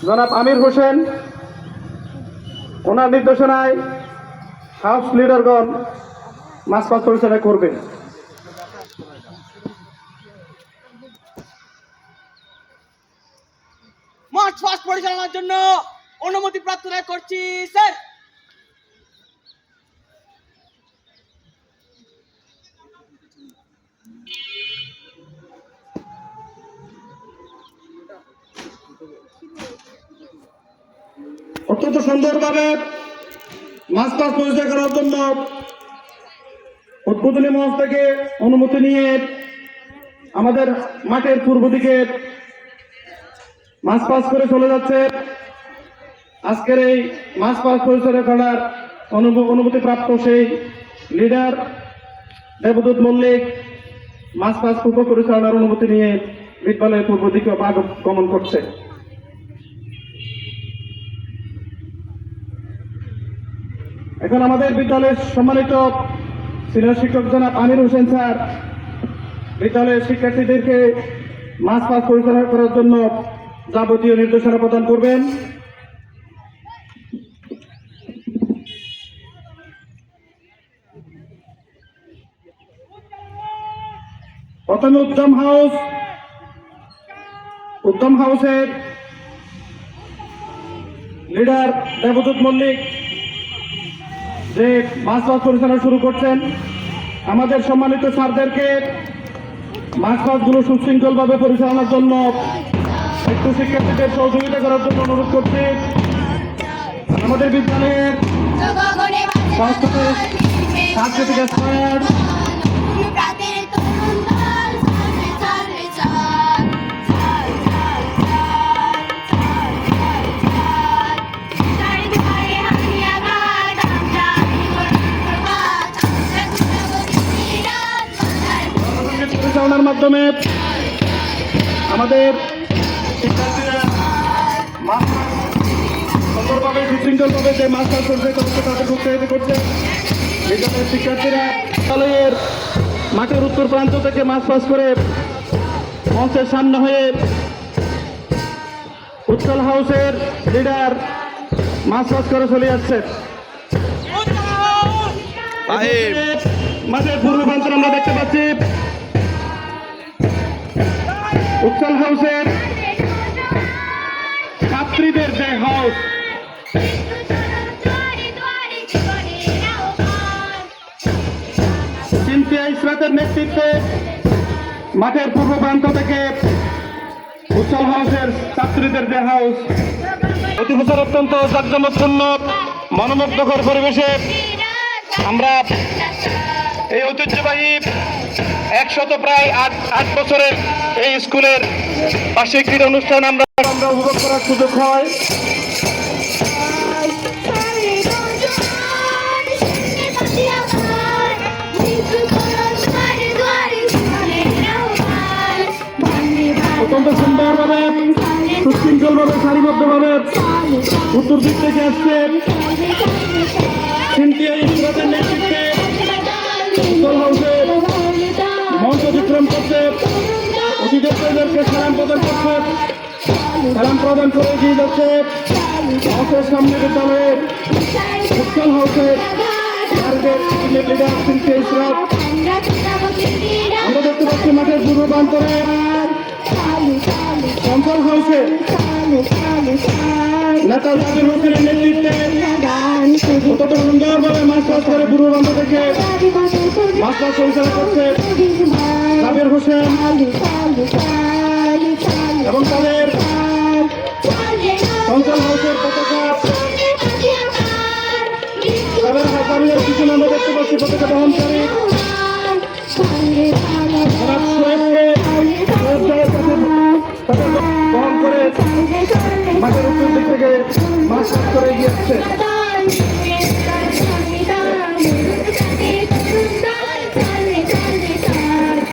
জনাব আমির হোসেন, ওনার নির্দেশনায় হাউস লিডারগণ মাছ পাস পরিচালনা করবে। মাছ পাস পরিচালনার জন্য অনুমতি প্রার্থনা করছি স্যার। অত্যন্ত সুন্দরভাবে মাছ পাস পরিচালনা করার জন্য উদ্বোধনী মঞ্চ থেকে অনুমতি নিয়ে আমাদের মাঠের পূর্ব দিকে মাছ পাস করে চলে যাচ্ছে। আজকের এই মাছ পাস পরিচালনা করার অনুমতি প্রাপ্ত সেই লিডার দেবদূত মল্লিক মাছ পাস পূর্ব পরিচালনার অনুমতি নিয়ে বিদ্যালয়ের পূর্ব দিকে গমন করছে। এখন আমাদের বিদ্যালয়ের সম্মানিত সিনিয়র শিক্ষক জনাব আমির হোসেন স্যার বিদ্যালয়ের শিক্ষার্থীদেরকে মাছ পাস পরিচালনা করার জন্য যাবতীয় নির্দেশনা প্রদান করবেন। প্রথমে উদ্যম হাউসের লিডার দেবদূত মল্লিক যে মাছ পাস পরিচালনা শুরু করছেন, আমাদের সম্মানিত স্যারদেরকে মাছ পাসগুলো সুশৃঙ্খলভাবে পরিচালনার জন্য একটু শিক্ষার্থীদের সহযোগিতা করার জন্য অনুরোধ করছি। আমাদের বিদ্যালয়ের সাংস্কৃতিক এক্সপার্ট পরিচালনার মাধ্যমে আমাদের শিক্ষার্থীরা সুন্দরভাবে সুশৃঙ্খলভাবে যে মাছ চাষ করছে তাদের উৎসাহিত করছে। বিদ্যালয়ের শিক্ষার্থীরা বিদ্যালয়ের মাঠের উত্তর প্রান্ত থেকে মাছ চাষ করে মঞ্চের সামনে হয়ে উজ্জ্বল হাউসের লিডার মাছ চাষ করে চলে যাচ্ছে। মাঠের পূর্ব প্রান্ত আমরা দেখতে পাচ্ছি উজ্জ্বল হাউসের ছাত্রীদের যে হাউস, সিনথিয়া ইসরাতের নেতৃত্বে মাঠের পূর্ব প্রান্ত থেকে উজ্জ্বল হাউসের ছাত্রীদের যে হাউস প্রতি বছর অত্যন্ত জাঁকজমকপূর্ণ মনোমুগ্ধকর পরিবেশে আমরা এই ঐতিহ্যবাহী 100 প্রায় 8 বছরের এই স্কুলের বার্ষিক ক্রীড়া অনুষ্ঠান আমরা উপভোগ করার সুযোগ হয়। অত্যন্ত সুন্দরভাবে সুশৃঙ্খলভাবে সারিবদ্ধভাবে উত্তর দিক থেকে আসছে সিনথিয়া ইসরাতের নেতৃত্বে উজ্জ্বল হাউসের মঞ্চ অতিক্রম করছে। অতিথিদেরকে সালাম প্রদান করে এগিয়ে যাচ্ছে হাউসের সামনে বিদ্যালয়ের উজ্জ্বল হাউসের লিডার সিনথিয়া ইসরাত। আমরা দেখতে পাচ্ছি মাঠের পূর্ব প্রান্তরে উজ্জ্বল হাউসের নেতা জাবির হোসেনের নেতৃত্বে অত্যন্ত সুন্দরভাবে মাছ চাষ করে পূর্ব প্রান্ত থেকে মাছ চাষ পরিচালনা করছে জাবির হোসেন এবং তাদের উজ্জ্বল হাউসের পতাকা তাদের পিছনে আমরা দেখতে পাচ্ছি পতাকা বহনকারী বহন করে মাঠের উত্তর দিক থেকে মাছ চাষ করে এগিয়ে আসছে।